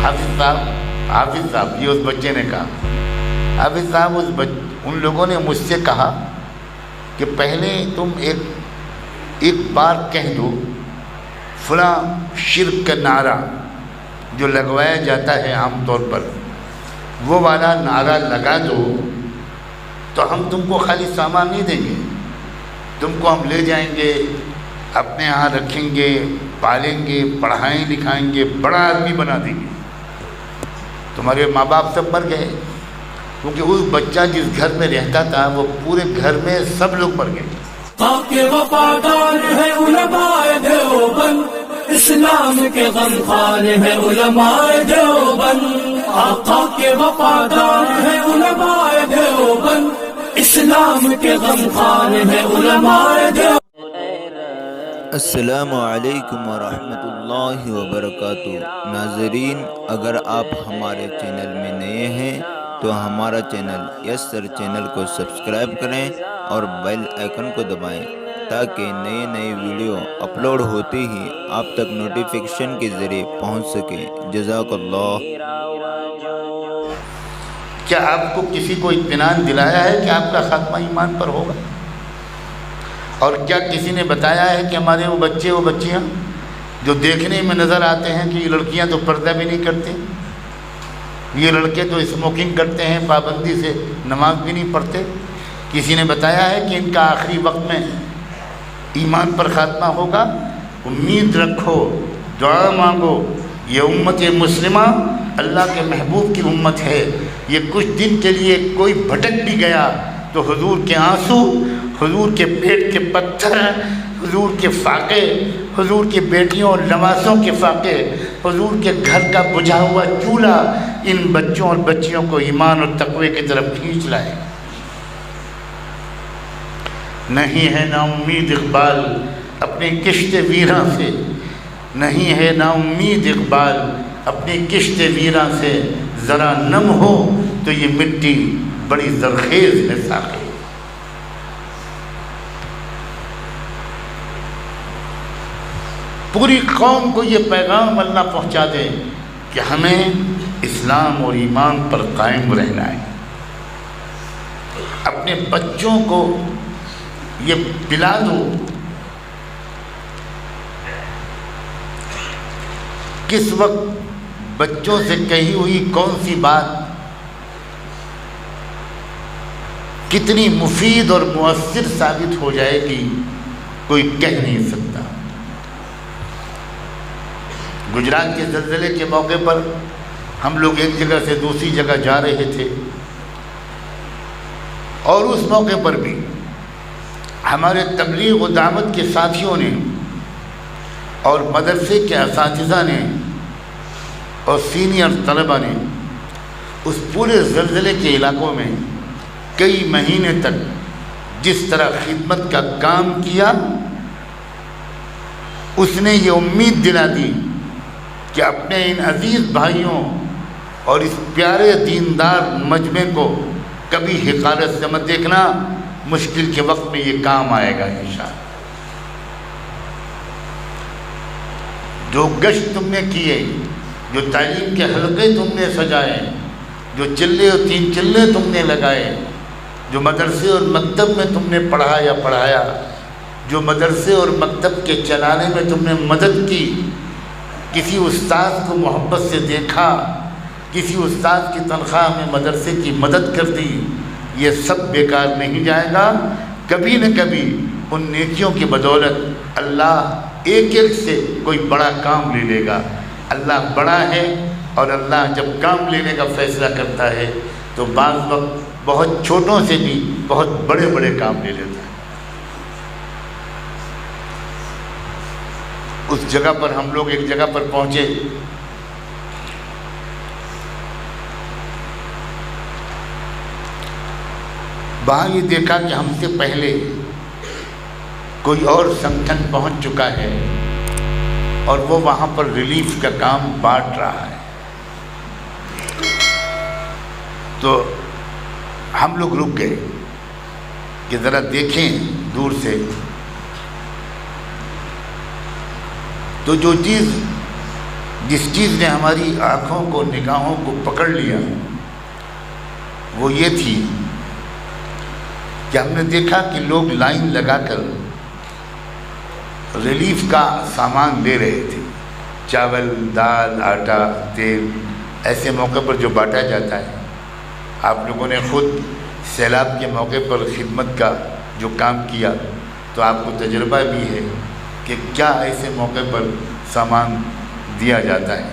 حافظ صاحب یہ اس بچے نے کہا، حافظ صاحب ان لوگوں نے مجھ سے کہا کہ پہلے تم ایک بار کہہ دو فلاں شرک کا نعرہ جو لگوایا جاتا ہے عام طور پر، وہ والا نعرہ لگا دو تو ہم تم کو خالی سامان نہیں دیں گے، تم کو ہم لے جائیں گے، اپنے ہاں رکھیں گے، پالیں گے، پڑھائیں لکھائیں گے، بڑا آدمی بنا دیں گے۔ تمہارے ماں باپ سب مر گئے، کیونکہ اس بچہ جس گھر میں رہتا تھا وہ پورے گھر میں سب لوگ مر گئے۔ کے وفادار ہے علماء دیوبند، اسلام کے غمخوار ہے علماء دیوبند، آقا کے وفادار ہے علماء دیوبند، اسلام کے غمخوار ہے علماء دیوبند۔ السلام علیکم ورحمۃ اللہ وبرکاتہ۔ ناظرین، اگر آپ ہمارے چینل میں نئے ہیں تو ہمارا چینل یس سر چینل کو سبسکرائب کریں اور بیل آئیکن کو دبائیں تاکہ نئے ویڈیو اپلوڈ ہوتے ہی آپ تک نوٹیفیکیشن کے ذریعے پہنچ سکے۔ جزاک اللہ۔ کیا آپ کو کسی کو اطمینان دلایا ہے کہ آپ کا خاتمہ ایمان پر ہوگا؟ اور کیا کسی نے بتایا ہے کہ ہمارے وہ بچے وہ بچیاں جو دیکھنے میں نظر آتے ہیں کہ یہ لڑکیاں تو پردہ بھی نہیں کرتے، یہ لڑکے تو اسموکنگ کرتے ہیں، پابندی سے نماز بھی نہیں پڑھتے، کسی نے بتایا ہے کہ ان کا آخری وقت میں ایمان پر خاتمہ ہوگا؟ امید رکھو، دعا مانگو، یہ امت مسلمہ اللہ کے محبوب کی امت ہے۔ یہ کچھ دن کے لیے کوئی بھٹک بھی گیا تو حضور کے آنسو، حضور کے پیٹ کے پتھر، حضور کے فاقے، حضور کی بیٹیوں اور نوازوں کے فاقے، حضور کے گھر کا بجھا ہوا چولہا ان بچوں اور بچیوں کو ایمان اور تقوی کی طرف کھینچ لائے۔ نہیں ہے نا امید اقبال اپنی کشت ویراں سے، نہیں ہے نا امید اقبال اپنی کشت ویراں سے، ذرا نم ہو تو یہ مٹی بڑی زرخیز ہے ساقی۔ پوری قوم کو یہ پیغام اللہ پہنچا دے کہ ہمیں اسلام اور ایمان پر قائم رہنا ہے۔ اپنے بچوں کو یہ پلا دو۔ کس وقت بچوں سے کہی ہوئی کون سی بات کتنی مفید اور مؤثر ثابت ہو جائے گی کوئی کہہ نہیں سکتا۔ گجرات کے زلزلے کے موقع پر ہم لوگ ایک جگہ سے دوسری جگہ جا رہے تھے، اور اس موقع پر بھی ہمارے تبلیغ و دعوت کے ساتھیوں نے اور مدرسے کے اساتذہ نے اور سینئر طلبہ نے اس پورے زلزلے کے علاقوں میں کئی مہینے تک جس طرح خدمت کا کام کیا، اس نے یہ امید دلا دی کہ اپنے ان عزیز بھائیوں اور اس پیارے دیندار مجمع کو کبھی حقارت سے مت دیکھنا، مشکل کے وقت میں یہ کام آئے گا انشاءاللہ۔ جو گشت تم نے کیے، جو تعلیم کے حلقے تم نے سجائے، جو چلے اور تین چلے تم نے لگائے، جو مدرسے اور مکتب میں تم نے پڑھایا، جو مدرسے اور مکتب کے چلانے میں تم نے مدد کی، کسی استاد کو محبت سے دیکھا، کسی استاد کی تنخواہ میں مدرسے کی مدد کر دی، یہ سب بیکار نہیں جائے گا۔ کبھی نہ کبھی ان نیکیوں کی بدولت اللہ ایک سے کوئی بڑا کام لے لے گا۔ اللہ بڑا ہے، اور اللہ جب کام لینے کا فیصلہ کرتا ہے تو بعض وقت بہت چھوٹوں سے بھی بہت بڑے بڑے کام لے لیتا ہے۔ اس جگہ پر ہم لوگ ایک جگہ پر پہنچے، وہاں یہ دیکھا کہ ہم سے پہلے کوئی اور سنگٹھن پہنچ چکا ہے اور وہ وہاں پر ریلیف کا کام بانٹ رہا ہے۔ تو ہم لوگ رک گئے کہ ذرا دیکھیں دور سے، تو جو چیز جس چیز نے ہماری آنکھوں کو نگاہوں کو پکڑ لیا وہ یہ تھی کہ ہم نے دیکھا کہ لوگ لائن لگا کر ریلیف کا سامان لے رہے تھے، چاول، دال، آٹا، تیل، ایسے موقع پر جو بانٹا جاتا ہے۔ آپ لوگوں نے خود سیلاب کے موقع پر خدمت کا جو کام کیا تو آپ کو تجربہ بھی ہے کہ کیا ایسے موقع پر سامان دیا جاتا ہے۔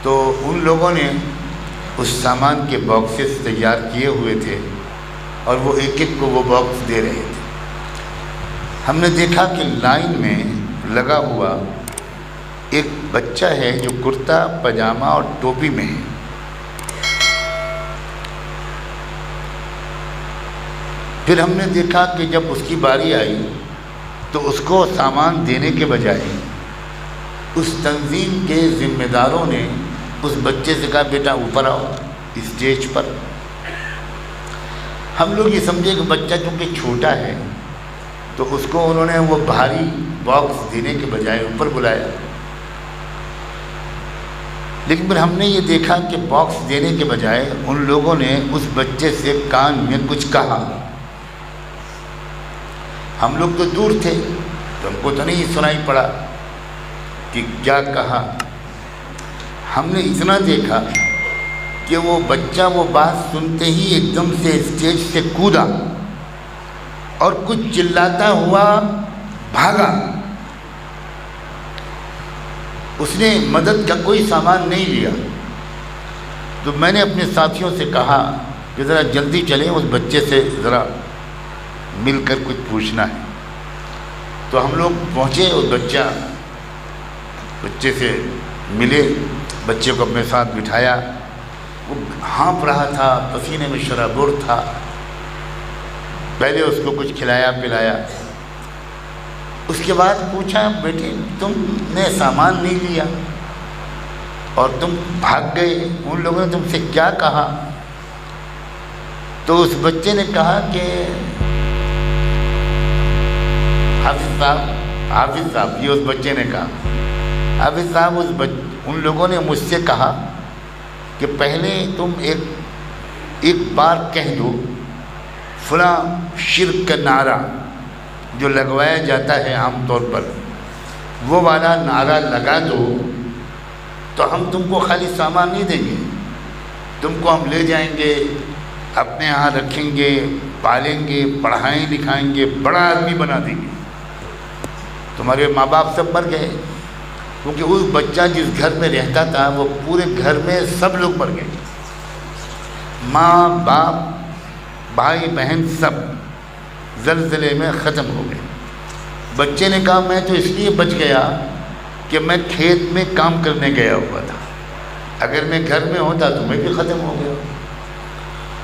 تو ان لوگوں نے اس سامان کے باکسز تیار کیے ہوئے تھے اور وہ ایک ایک کو وہ باکس دے رہے تھے۔ ہم نے دیکھا کہ لائن میں لگا ہوا ایک بچہ ہے جو کرتا پاجامہ اور ٹوپی میں ہے۔ پھر ہم نے دیکھا کہ جب اس کی باری آئی تو اس کو سامان دینے کے بجائے اس تنظیم کے ذمہ داروں نے اس بچے سے کہا بیٹا اوپر آؤ اسٹیج پر۔ ہم لوگ یہ سمجھے کہ بچہ چونکہ چھوٹا ہے تو اس کو انہوں نے وہ بھاری باکس دینے کے بجائے اوپر بلایا، لیکن پھر ہم نے یہ دیکھا کہ باکس دینے کے بجائے ان لوگوں نے اس بچے سے کان میں کچھ کہا۔ ہم لوگ تو دور تھے تو ہم کو تو نہیں سنائی پڑا کہ کیا کہا۔ ہم نے اتنا دیکھا کہ وہ بچہ وہ بات سنتے ہی ایک دم سے اسٹیج سے کودا اور کچھ چلاتا ہوا بھاگا۔ اس نے مدد کا کوئی سامان نہیں لیا۔ تو میں نے اپنے ساتھیوں سے کہا کہ ذرا جلدی چلیں، اس بچے سے ذرا مل کر کچھ پوچھنا ہے۔ تو ہم لوگ پہنچے، اس بچے سے ملے، بچے کو اپنے ساتھ بٹھایا۔ وہ ہانپ رہا تھا، پسینے میں شرابور تھا۔ پہلے اس کو کچھ کھلایا پلایا، اس کے بعد پوچھا بیٹے تم نے سامان نہیں لیا اور تم بھاگ گئے، ان لوگوں نے تم سے کیا کہا؟ تو اس بچے نے کہا کہ حافظ صاحب، یہ اس بچے نے کہا حافظ صاحب ان لوگوں نے مجھ سے کہا کہ پہلے تم ایک بار کہہ دو فلاں شرک کا نعرہ جو لگوایا جاتا ہے عام طور پر، وہ والا نعرہ لگا دو تو ہم تم کو خالی سامان نہیں دیں گے، تم کو ہم لے جائیں گے، اپنے یہاں رکھیں گے، پالیں گے، پڑھائیں لکھائیں گے، بڑا آدمی بنا دیں گے۔ تمہارے ماں باپ سب مر گئے، کیونکہ اس بچہ جس گھر میں رہتا تھا وہ پورے گھر میں سب لوگ مر گئے، ماں باپ بھائی بہن سب زلزلے میں ختم ہو گئے۔ بچے نے کہا میں تو اس لیے بچ گیا کہ میں کھیت میں کام کرنے گیا ہوا تھا، اگر میں گھر میں ہوتا تو میں بھی ختم ہو گیا۔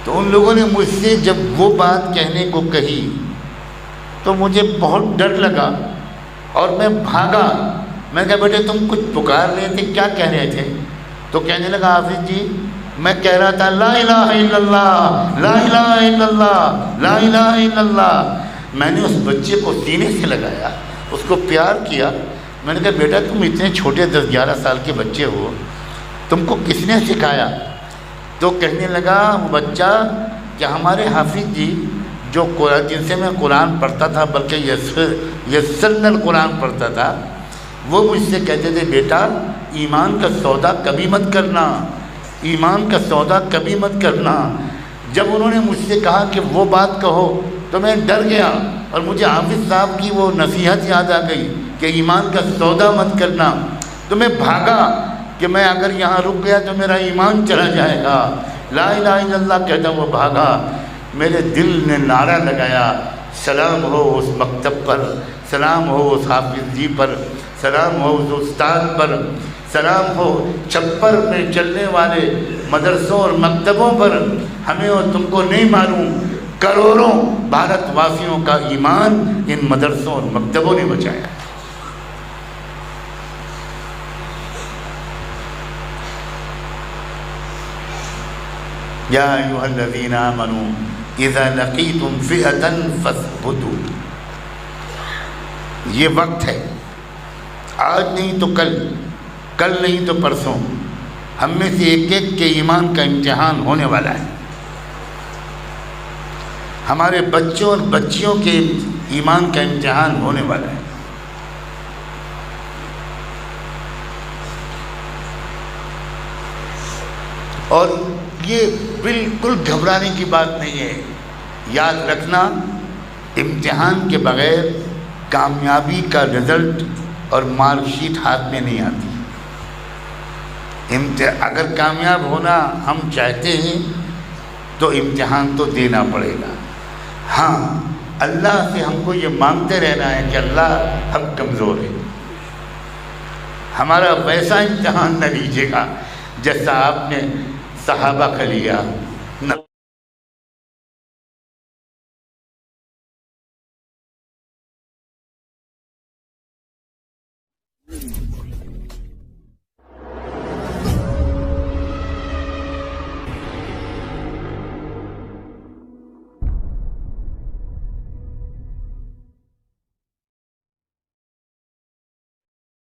تو ان لوگوں نے مجھ سے جب وہ بات کہنے کو کہی تو مجھے بہت ڈر لگا اور میں بھاگا۔ میں کہا بیٹے تم کچھ پکار رہے تھے، کیا کہہ رہے تھے؟ تو کہنے لگا حافظ جی میں کہہ رہا تھا لا الہ الا اللہ، لا الہ الا اللہ، لا الہ الا اللہ۔ میں نے اس بچے کو سینے سے لگایا، اس کو پیار کیا۔ میں نے کہا بیٹا تم اتنے چھوٹے 10-11 سال کے بچے ہو، تم کو کس نے سکھایا؟ تو کہنے لگا وہ بچہ کہ ہمارے حافظ جی جو جن سے میں قرآن پڑھتا تھا، بلکہ یسرن القرآن پڑھتا تھا، وہ مجھ سے کہتے تھے بیٹا ایمان کا سودا کبھی مت کرنا، ایمان کا سودا کبھی مت کرنا۔ جب انہوں نے مجھ سے کہا کہ وہ بات کہو تو میں ڈر گیا اور مجھے حافظ صاحب کی وہ نصیحت یاد آ گئی کہ ایمان کا سودا مت کرنا۔ تو میں بھاگا کہ میں اگر یہاں رک گیا تو میرا ایمان چلا جائے گا، لا الہ الا اللہ کہتا وہ بھاگا۔ میرے دل نے نعرہ لگایا سلام ہو اس مکتب پر، سلام ہو اس حافظ جی پر، سلام ہو اس استاد پر، سلام ہو چھپر میں چلنے والے مدرسوں اور مکتبوں پر۔ ہمیں اور تم کو نہیں معلوم کروڑوں بھارت واسیوں کا ایمان ان مدرسوں اور مکتبوں نے بچایا۔ یا ایھا الذین آمنوا اذا لقیتم فئۃ فاثبتوا۔ یہ وقت ہے، آج نہیں تو کل، کل نہیں تو پرسوں ہم میں سے ایک ایک کے ایمان کا امتحان ہونے والا ہے. ہمارے بچوں اور بچیوں کے ایمان کا امتحان ہونے والا ہے. اور یہ بالکل گھبرانے کی بات نہیں ہے. یاد رکھنا، امتحان کے بغیر کامیابی کا رزلٹ اور مارک شیٹ ہاتھ میں نہیں آتی. اگر کامیاب ہونا ہم چاہتے ہیں تو امتحان تو دینا پڑے گا. ہاں، اللہ سے ہم کو یہ مانگتے رہنا ہے کہ اللہ ہم کمزور ہیں، ہمارا ویسا امتحان نہ لیجیے گا جیسا آپ نے صحابہ کا لیا.